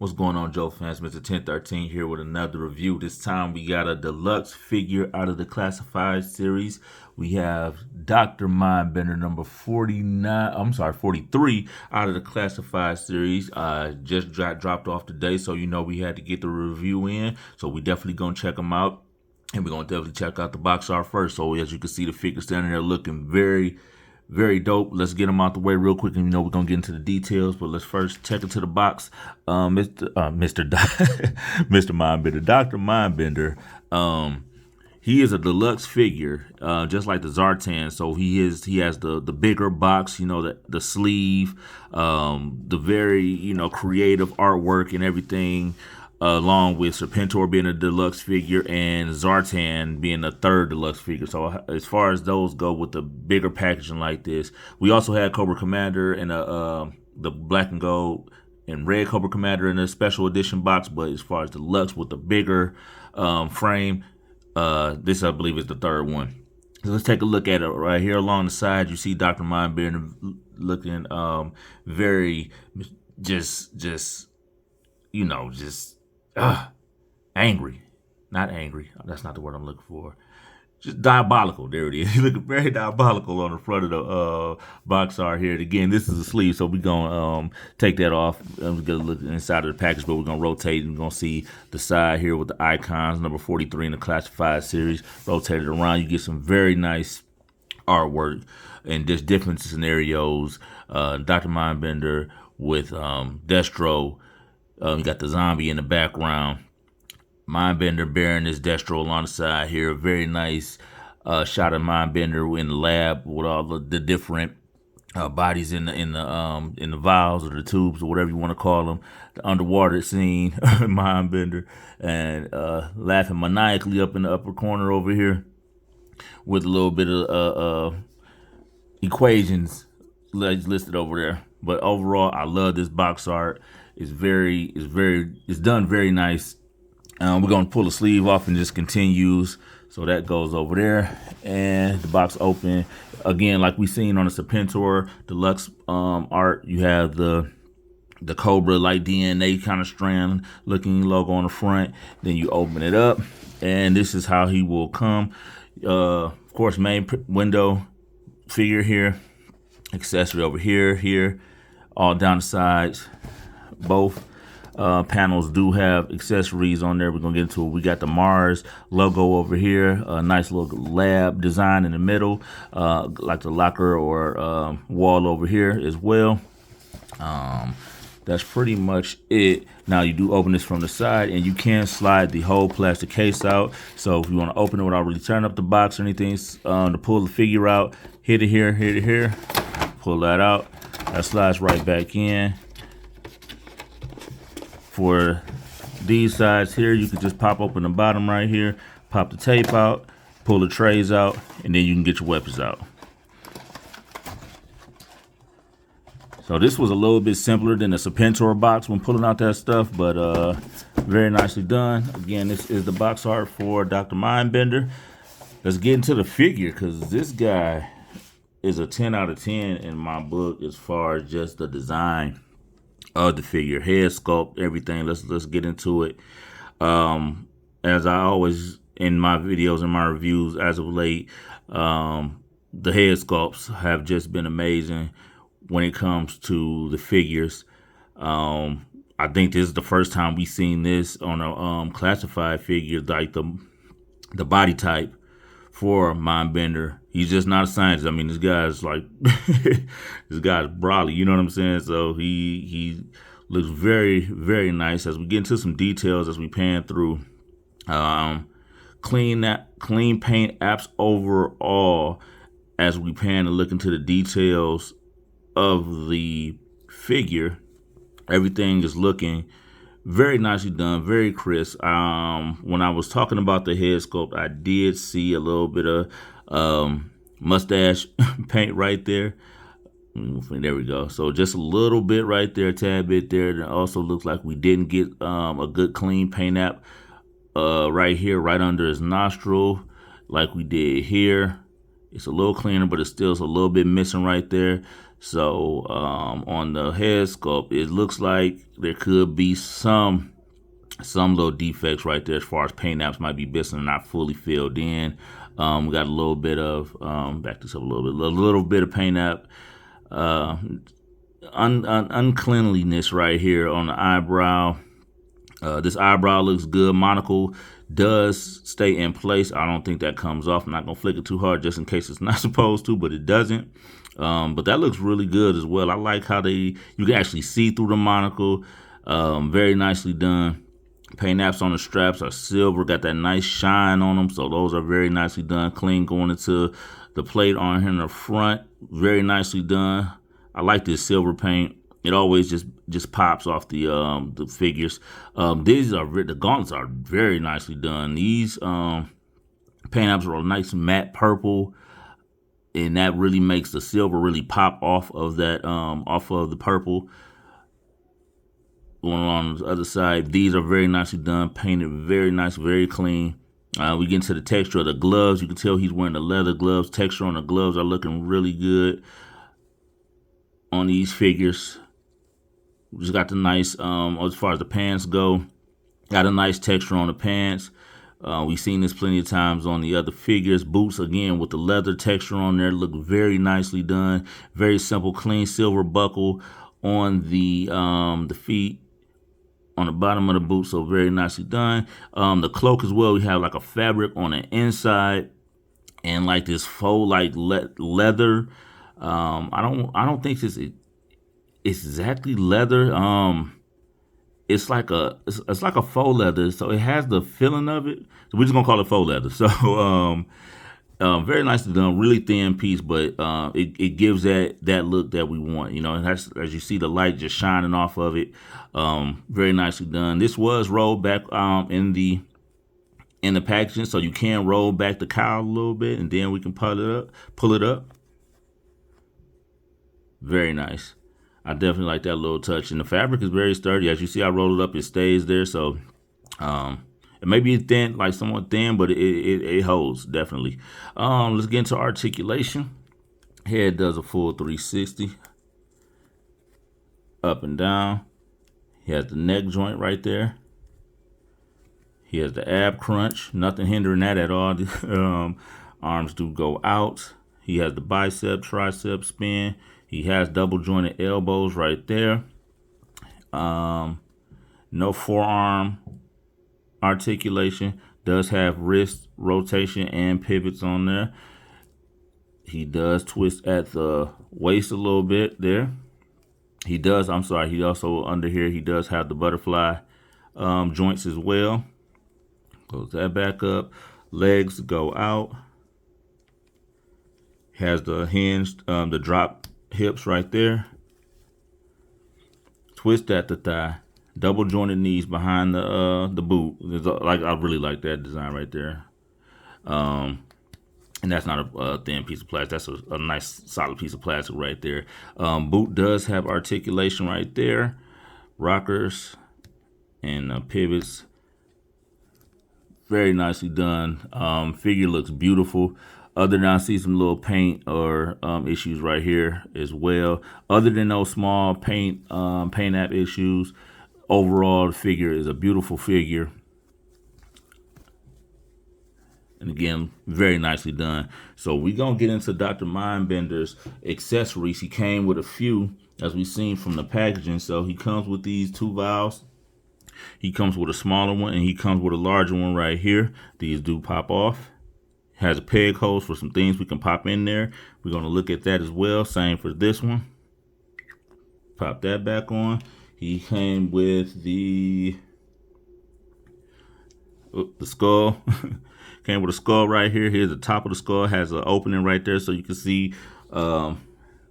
What's going on, Joe fans? Mr. 1013 here with another review. This time we got a deluxe figure out of the classified series. We have Dr. Mindbender number 43 out of the classified series. Just dropped off today, so you know we had to get the review in. So we definitely gonna check them out. And we're gonna definitely check out the box art first. So as you can see, the figure standing there looking very dope. Let's get them out the way real quick, and you know we're gonna get into the details. But let's first check into the box. Mr. Mr. Mindbender, Dr. Mindbender. He is a deluxe figure, just like the Zartan. So he has the bigger box, you know, the sleeve, the very creative artwork and everything. Along with Serpentor being a deluxe figure and Zartan being a third deluxe figure. So as far as those go with the bigger packaging like this, we also had Cobra Commander and the black and gold and red Cobra Commander in a special edition box. But as far as deluxe with the bigger frame, this I believe is the third one. So let's take a look at it right here along the side. You see Dr. Mindbender looking very just angry. Not angry. That's not the word I'm looking for. Just diabolical. There it is. He's looking very diabolical on the front of the box art here. And again, this is a sleeve, so we're going to take that off. We're going to look inside of the package, but we're going to rotate and we're going to see the side here with the icons, number 43 in the classified series. Rotate it around. You get some very nice artwork and just different scenarios. Dr. Mindbender with Destro. You got the zombie in the background. Mindbender bearing his Destro along the side here. Very nice shot of Mindbender in the lab with all the different bodies in the vials or the tubes or whatever you want to call them. The underwater scene, Mindbender, and laughing maniacally up in the upper corner over here with a little bit of equations listed over there. But overall, I love this box art. It's done very nice. We're gonna pull the sleeve off and just continues. So that goes over there, and the box open again, like we seen on the Serpentor Deluxe art. You have the Cobra like DNA kind of strand looking logo on the front. Then you open it up, and this is how he will come. Of course, main window figure here, accessory over here, all down the sides. Both panels do have accessories on there. We're gonna get into it. We got the Mars logo over here, a nice little lab design in the middle, like the locker or wall over here as well. That's pretty much it. Now you do open this from the side, and you can slide the whole plastic case out. So if you want to open it without really turning up the box or anything, to pull the figure out, hit it here, pull that out. That slides right back in. For these sides here, you can just pop open the bottom right here, pop the tape out, pull the trays out, and then you can get your weapons out. So this was a little bit simpler than the Serpentor box when pulling out that stuff, but very nicely done. Again, this is the box art for Dr. Mindbender. Let's get into the figure, because this guy is a 10 out of 10 in my book as far as just the design of the figure, head sculpt, everything. Let's get into it. As I always in my videos and my reviews as of late, the head sculpts have just been amazing when it comes to the figures. I think this is the first time we've seen this on a classified figure, like the body type for Mindbender. He's just not a scientist. I mean, this guy's like, this guy's brolic, you know what I'm saying? So he looks very nice. As we get into some details, as we pan through, clean paint apps overall, as we pan and look into the details of the figure. Everything is looking very nicely done, very crisp. When I was talking about the head sculpt, I did see a little bit of mustache paint right there. There we go. So just a little bit right there, a tad bit there. And it also looks like we didn't get a good clean paint app right here, right under his nostril, like we did here. It's a little cleaner, but it's still a little bit missing right there. So on the head sculpt, it looks like there could be some little defects right there as far as paint apps might be missing and not fully filled in. We got a little bit of back this up a little bit of paint app uncleanliness right here on the eyebrow. This eyebrow looks good. Monocle does stay in place. I don't think that comes off. I'm not gonna flick it too hard just in case it's not supposed to, but it doesn't. But that looks really good as well. I like how you can actually see through the monocle. Very nicely done. Paint apps on the straps are silver, got that nice shine on them, so those are very nicely done. Clean going into the plate on here in the front, very nicely done. I like this silver paint. It always just pops off the figures. The gauntlets are very nicely done. These paint apps are a nice matte purple, and that really makes the silver really pop off of that off of the purple. Going on the other side, these are very nicely done, painted very nice, very clean. We get into the texture of the gloves. You can tell he's wearing the leather gloves. Texture on the gloves are looking really good on these figures. We just got the nice, as far as the pants go, got a nice texture on the pants. We've seen this plenty of times on the other figures. Boots, again, with the leather texture on there, look very nicely done. Very simple, clean silver buckle on the feet, on the bottom of the boot, so very nicely done. The cloak as well, we have like a fabric on the inside and like this faux like leather. I don't think it's exactly leather. It's like a faux leather, so it has the feeling of it. So we're just gonna call it faux leather. So very nicely done, really thin piece, but it gives that look that we want. You know, it has, as you see the light just shining off of it. Very nicely done. This was rolled back in the packaging, so you can roll back the cowl a little bit, and then we can pull it up. Very nice. I definitely like that little touch, and the fabric is very sturdy. As you see, I rolled it up; it stays there. So it may be thin, like somewhat thin, but it holds definitely. Let's get into articulation. Head does a full 360 up and down. He has the neck joint right there. He has the ab crunch, nothing hindering that at all. Arms do go out. He has the bicep, tricep spin. He has double jointed elbows right there. No forearm articulation. Does have wrist rotation and pivots on there. He does twist at the waist a little bit there. He also under here, he does have the butterfly joints as well. Close that back up. Legs go out. Has the hinged, the drop hips right there. Twist at the thigh. Double jointed knees behind the boot. I really like that design right there. And that's not a thin piece of plastic. That's a nice solid piece of plastic right there. Boot does have articulation right there. Rockers and pivots. Very nicely done. Figure looks beautiful. Other than I see some little paint or issues right here as well. Other than those small paint app issues, overall the figure is a beautiful figure. And again, very nicely done. So we're going to get into Dr. Mindbender's accessories. He came with a few, as we've seen from the packaging. So he comes with these 2 vials. He comes with a smaller one, and he comes with a larger one right here. These do pop off. Has a peg hose for some things we can pop in there. We're going to look at that as well. Same for this one. Pop that back on. He came with the skull. Came with a skull right here. Here's the top of the skull. Has an opening right there so you can see the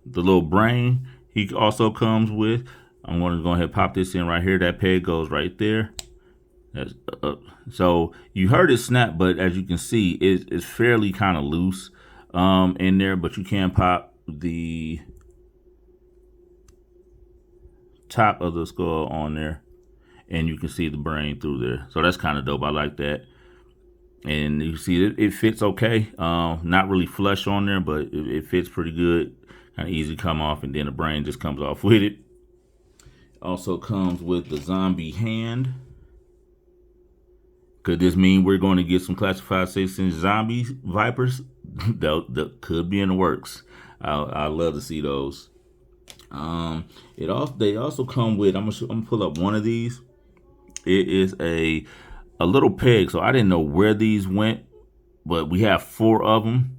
little brain he also comes with. I'm going to go ahead and pop this in right here. That peg goes right there. That's so you heard it snap, but as you can see, it's fairly kind of loose in there. But you can pop the top of the skull on there, and you can see the brain through there. So that's kind of dope. I like that. And you see it fits okay. Not really flush on there, but it fits pretty good. kind of easy to come off, and then the brain just comes off with it. Also comes with the zombie hand. Could this mean we're going to get some classified 6-inch zombie vipers? that could be in the works. I love to see those. They also come with. I'm gonna pull up one of these. It is a little peg. So I didn't know where these went, but we have 4 of them.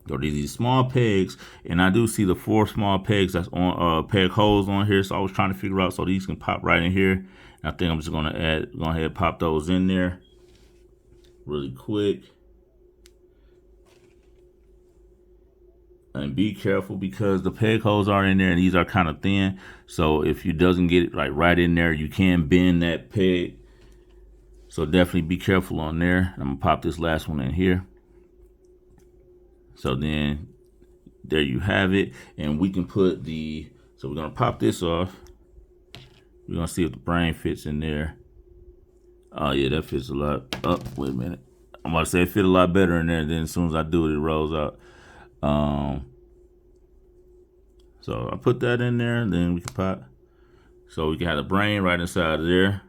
So these small pegs, and I do see the 4 small pegs that's on peg holes on here. So I was trying to figure out, so these can pop right in here. And I think I'm just gonna go ahead and pop those in there really quick. And be careful because the peg holes are in there, and these are kind of thin. So if you doesn't get it like right in there, you can bend that peg. So definitely be careful on there. I'm gonna pop this last one in here. So then there you have it, and we can put so we're gonna pop this off. We're gonna see if the brain fits in there. Oh yeah, that fits a lot. Oh, wait a minute. I'm about to say it fit a lot better in there. Then as soon as I do it, it rolls out. So I put that in there, and then we can pop. So we can have the brain right inside of there.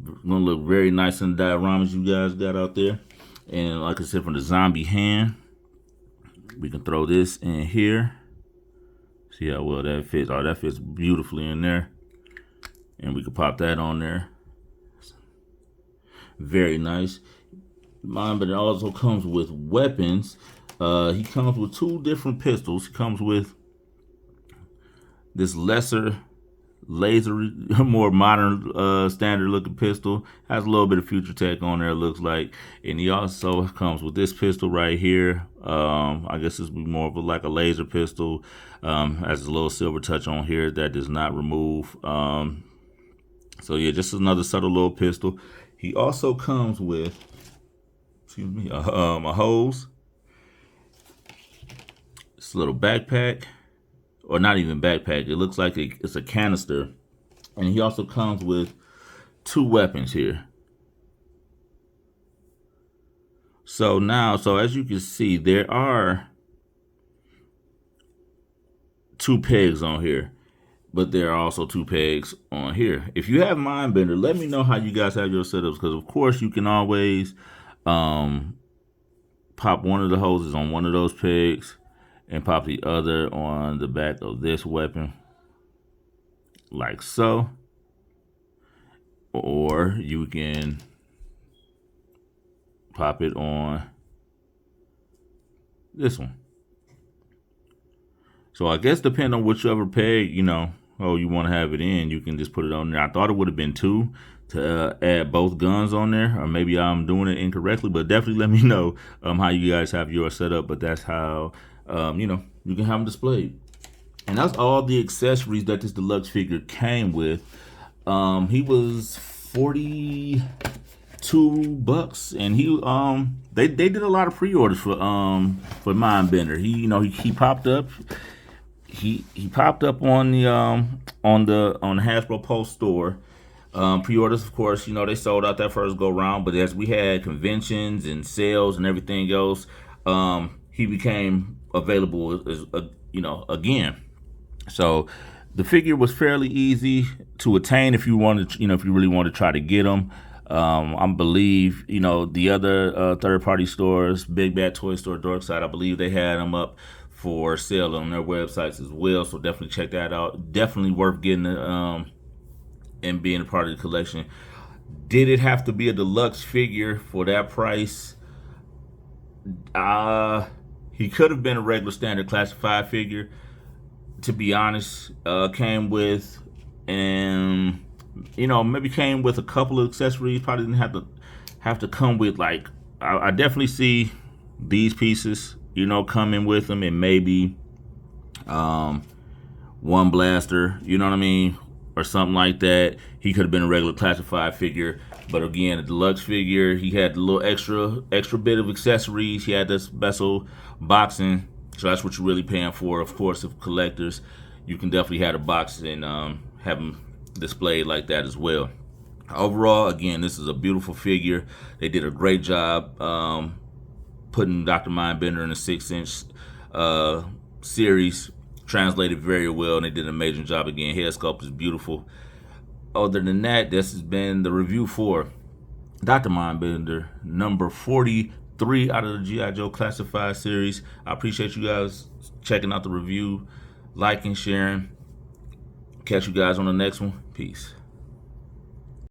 Gonna look very nice in the dioramas you guys got out there. And like I said, from the zombie hand, we can throw this in here. See how well that fits. Oh, that fits beautifully in there. And we can pop that on there. Very nice. But it also comes with weapons. He comes with 2 different pistols. He comes with this lesser laser, more modern, standard looking pistol. Has a little bit of future tech on there, it looks like. And he also comes with this pistol right here. I guess this would be more of like a laser pistol. Has a little silver touch on here that does not remove. So yeah, just another subtle little pistol. He also comes with, excuse me, a hose. This little backpack. Or not even backpack. It looks like it's a canister. And he also comes with 2 weapons here. So as you can see, there are 2 pegs on here. But there are also 2 pegs on here. If you have Mindbender, let me know how you guys have your setups. Because of course you can always pop one of the hoses on one of those pegs and pop the other on the back of this weapon, like so. Or you can pop it on this one. So I guess depending on whichever peg, you want to have it in, you can just put it on there. I thought it would have been 2 to add both guns on there, or maybe I'm doing it incorrectly, but definitely let me know how you guys have your setup. But that's how you can have them displayed. And that's all the accessories that this deluxe figure came with. He was $42, and they did a lot of pre-orders for Mindbender. He popped up. He popped up on the Hasbro Pulse store. Pre-orders, of course, they sold out that first go round, but as we had conventions and sales and everything else, he became available again. So the figure was fairly easy to attain if you wanted, if you really want to try to get them. I believe, the other third-party stores, Big Bad Toy Store, Dorkside, I believe they had them up for sale on their websites as well. So definitely check that out. Definitely worth getting and being a part of the collection. Did it have to be a deluxe figure for that price? He could have been a regular standard classified figure. To be honest, came with, and maybe came with a couple of accessories. Probably didn't have to come with, like, I definitely see these pieces, coming with them, and maybe one blaster, you know what I mean, or something like that. He could have been a regular classified figure, but again, a deluxe figure. He had a little extra bit of accessories. He had this special boxing, so that's what you're really paying for. Of course, if collectors, you can definitely have a box and have them displayed like that as well. Overall, again, this is a beautiful figure. They did a great job putting Dr. Mindbender in a 6-inch series. translated very well, and they did an amazing job again. Head sculpt is beautiful. Other than that, this has been the review for Dr. Mindbender, number 43 out of the G.I. Joe Classified series. I appreciate you guys checking out the review, liking, sharing. Catch you guys on the next one. Peace.